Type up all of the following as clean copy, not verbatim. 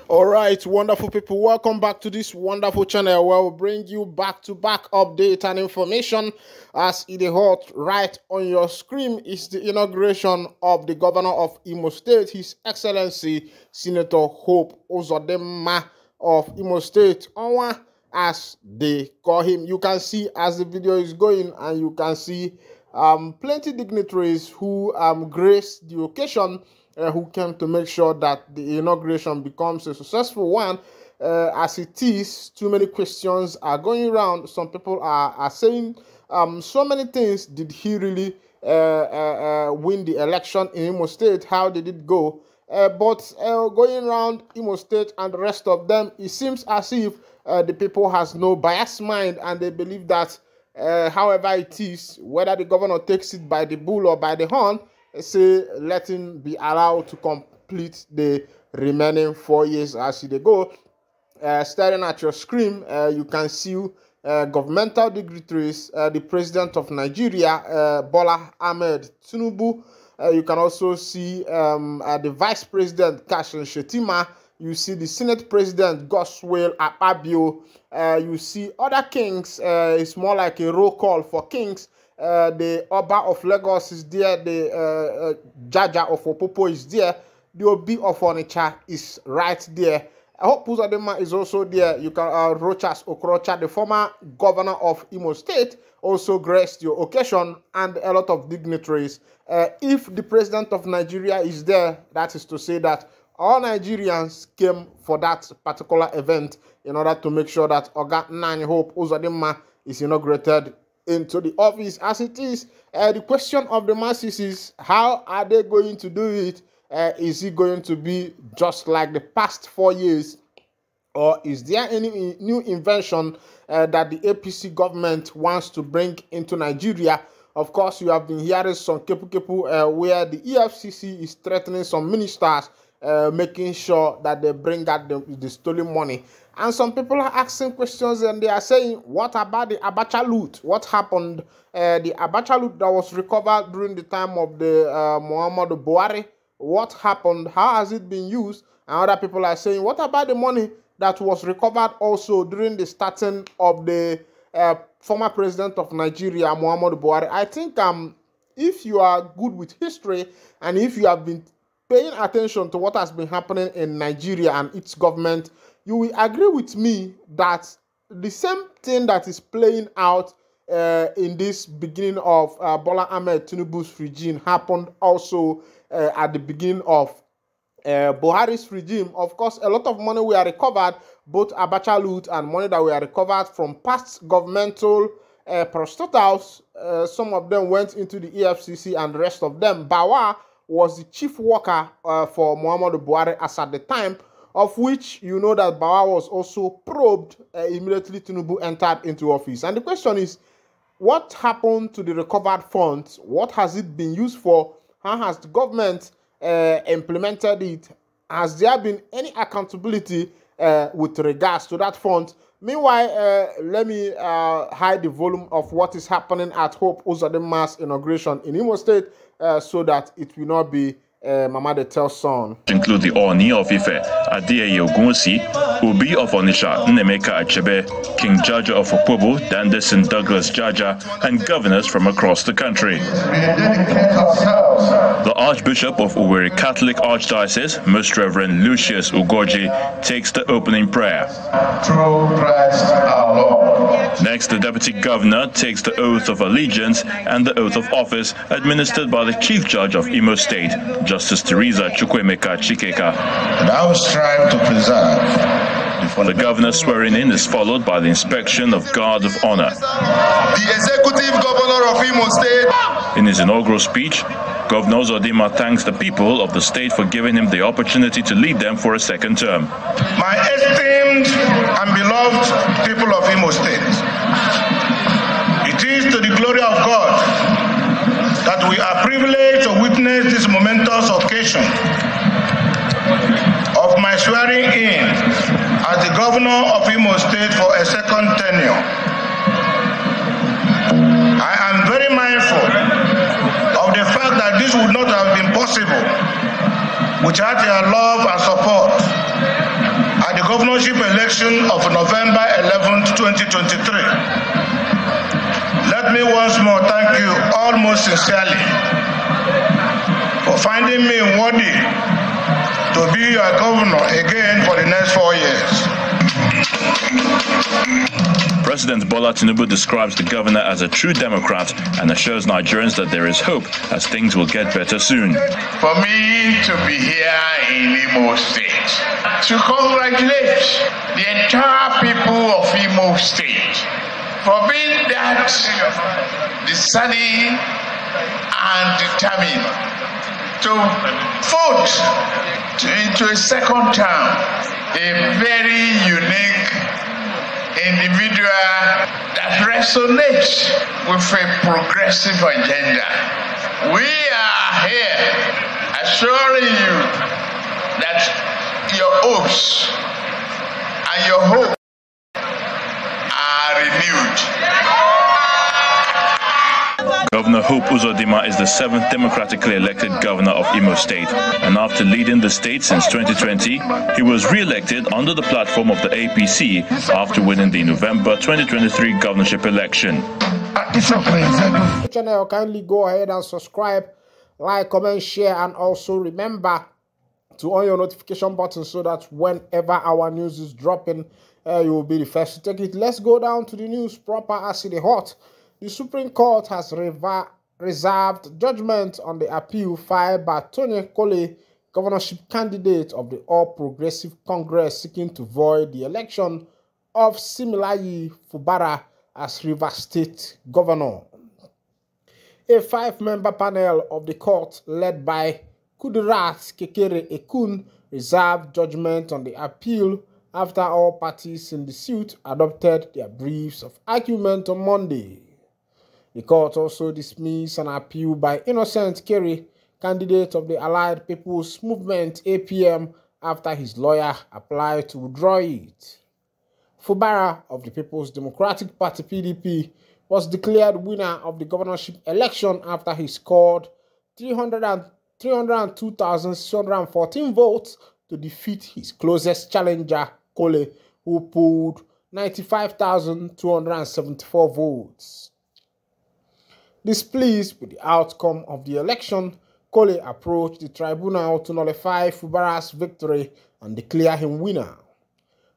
All right, wonderful people, welcome back to this wonderful channel where we bring you back-to-back update and information. As it is hot right on your screen is the inauguration of the governor of Imo State, His Excellency Senator Hope Uzodimma of Imo State, Onwa, as they call him. You can see as the video is going, and you can see plenty dignitaries who graced the occasion, who came to make sure that the inauguration becomes a successful one. As it is, too many questions are going around. Some people are saying so many things. Did he really win the election in Imo State? How did it go? But going around Imo State and the rest of them, it seems as if the people has no biased mind, and they believe that however it is, whether the governor takes it by the bull or by the horn, say let him be allowed to complete the remaining 4 years as they go. Staring at your screen, you can see governmental dignitaries, the president of Nigeria, Bola Ahmed Tinubu. You can also see the vice president, Kashim Shettima. You see the Senate President, Godswill Akpabio. You see other kings. It's more like a roll call for kings. The Oba of Lagos is there. The Jaja of Opopo is there. The Obi of Onitsha is right there. I hope Uzodimma is also there. You can Rochas Okorocha, the former governor of Imo State, also graced your occasion, and a lot of dignitaries. If the president of Nigeria is there, that is to say that all Nigerians came for that particular event in order to make sure that Oga Nani Hope Uzodimma is inaugurated into the office. As it is, the question of the masses is, how are they going to do it? Is it going to be just like the past 4 years, or is there any new invention that the APC government wants to bring into Nigeria? Of course, you have been hearing some kepu where the EFCC is threatening some ministers, making sure that they bring out the stolen money. And some people are asking questions, and they are saying, what about the Abacha loot? What happened? The Abacha loot that was recovered during the time of the Muhammadu Buhari, what happened? How has it been used? And other people are saying, what about the money that was recovered also during the starting of the former president of Nigeria, Muhammadu Buhari? I think if you are good with history, and if you have been paying attention to what has been happening in Nigeria and its government, you will agree with me that the same thing that is playing out in this beginning of Bola Ahmed Tinubu's regime happened also at the beginning of Buhari's regime. Of course, a lot of money were recovered, both Abacha loot and money that were recovered from past governmental parastatals. Some of them went into the EFCC, and the rest of them, Bawa was the chief worker for Muhammadu Buhari as at the time, of which you know that Bawa was also probed immediately Tinubu entered into office. And the question is, what happened to the recovered funds? What has it been used for? How has the government implemented it? Has there been any accountability with regards to that fund? Meanwhile, let me hide the volume of what is happening at Hope Uzodimma's inauguration in Imo State, so that it will not be Mama the Tell son. Include the Oni of Ife, Adeye Ogunsi, Obi of Onitsha, Nnemeka Achebe, King Jaja of Opobo, Dandeson Douglas Jaja, and governors from across the country. The Archbishop of Owerri Catholic Archdiocese, Most Reverend Lucius Ugoji, takes the opening prayer. Through Christ our Lord. Next, the Deputy Governor takes the oath of allegiance and the oath of office administered by the Chief Judge of Imo State, Justice Teresa Chukwuemeka Chikeka. And I will strive to preserve. The governor swearing in is followed by the inspection of guard of honor. The Executive Governor of Imo State. In his inaugural speech, Governor Uzodimma thanks the people of the state for giving him the opportunity to lead them for a second term. My esteemed and beloved people of Imo State, it is to the glory of God that we are privileged to witness this momentous occasion of my swearing in as the governor of Imo State for a second tenure. I am very mindful of the fact that this would not have been possible without your love and support governorship election of November 11th, 2023. Let me once more thank you all most sincerely for finding me worthy to be your governor again for the next 4 years. President Bola Tinubu describes the governor as a true Democrat and assures Nigerians that there is hope as things will get better soon. For me to be here in Imo State, to congratulate the entire people of Imo State for being that discerning and determined to vote into a second term, a very unique individual that resonates with a progressive agenda. We are here assuring you that your hopes and your hope are renewed. Governor Hope Uzodimma'S is the 7th democratically elected governor of Imo State, and after leading the state since 2020, he was re-elected under the platform of the APC after winning the November 2023 governorship election. Channel, kindly go ahead and subscribe, like, comment, share, and also remember to on your notification button so that whenever our news is dropping, you will be the first to take it. Let's go down to the news proper as it is hot. The Supreme Court has reserved judgment on the appeal filed by Tony Kole, governorship candidate of the All Progressive Congress, seeking to void the election of Similayi Fubara as Rivers State governor. A 5-member panel of the court, led by Kudirat Kekere Ekun, reserved judgment on the appeal after all parties in the suit adopted their briefs of argument on Monday. The court also dismissed an appeal by Innocent Kerry, candidate of the Allied People's Movement APM, after his lawyer applied to withdraw it. Fubara of the People's Democratic Party PDP was declared winner of the governorship election after he scored 302,614 votes to defeat his closest challenger, Kole, who polled 95,274 votes. Displeased with the outcome of the election, Kole approached the tribunal to nullify Fubara's victory and declare him winner.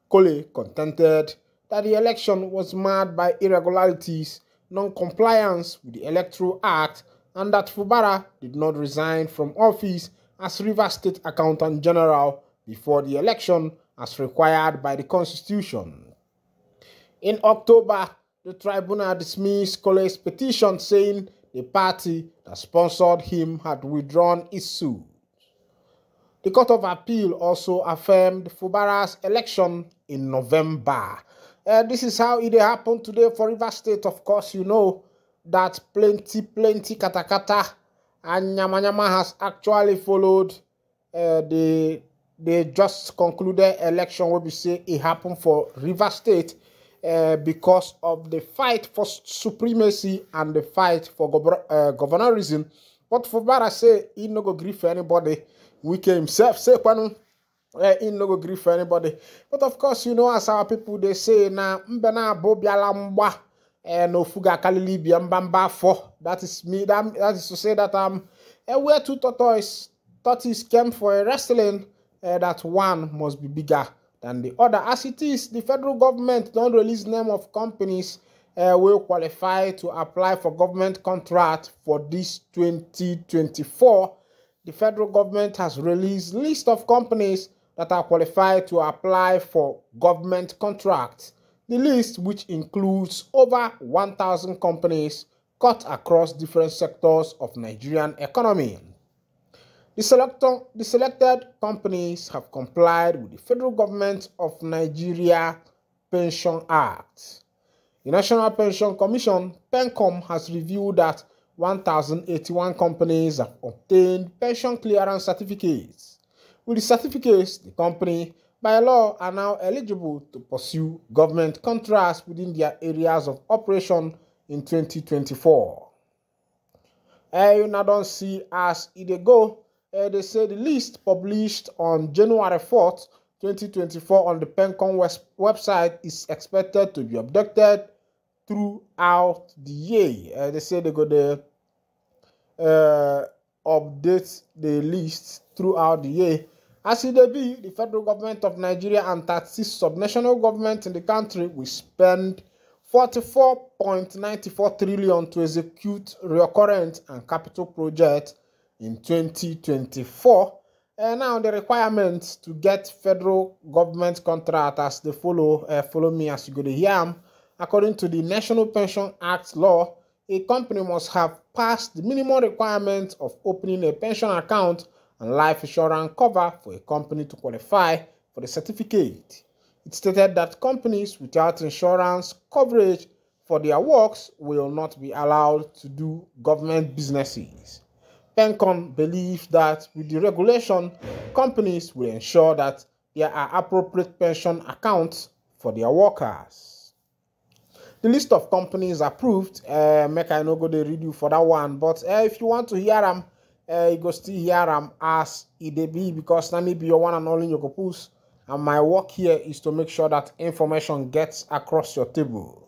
Kole contended that the election was marred by irregularities, non-compliance with the Electoral Act, and that Fubara did not resign from office as Rivers State Accountant General before the election as required by the Constitution. In October, the tribunal dismissed Kole's petition, saying the party that sponsored him had withdrawn its suit. The Court of Appeal also affirmed Fubara's election in November. This is how it happened today for Rivers State. Of course, you know that plenty katakata and nyama has actually followed the just concluded election where we say it happened for Rivers State because of the fight for supremacy and the fight for governorism. But Fubara say he no go agree for anybody. Wike himself say he no go agree for anybody. But of course, you know, as our people they say na mbena bobiala mba no fuga kalili biambamba for. That is me. That is to say that where two tortoises came for a wrestling, that one must be bigger than the other. As it is, the federal government don't release name of companies will qualify to apply for government contract for this 2024. The federal government has released list of companies that are qualified to apply for government contracts. The list, which includes over 1,000 companies cut across different sectors of Nigerian economy. The selected companies have complied with the Federal Government of Nigeria Pension Act. The National Pension Commission, PENCOM, has reviewed that 1,081 companies have obtained pension clearance certificates. With the certificates, the company, by law, are now eligible to pursue government contracts within their areas of operation in 2024. You now don't see as it go. They say the list published on January 4th 2024 on the PENCON website is expected to be updated throughout the year. They say they go to update the list throughout the year. As it may be, the federal government of Nigeria and 36 subnational governments in the country will spend 44.94 trillion to execute recurrent and capital projects in 2024. And now the requirements to get federal government contract as they follow me as you go to hear them. According to the National Pension Act law, a company must have passed the minimum requirements of opening a pension account and life insurance cover for a company to qualify for the certificate. It stated that companies without insurance coverage for their works will not be allowed to do government businesses. PENCON believes that with the regulation, companies will ensure that there are appropriate pension accounts for their workers. The list of companies approved, make I no go to read you for that one, but if you want to hear them, you go still hear them as it be, because let me be your one and only Yoko Puss, and my work here is to make sure that information gets across your table.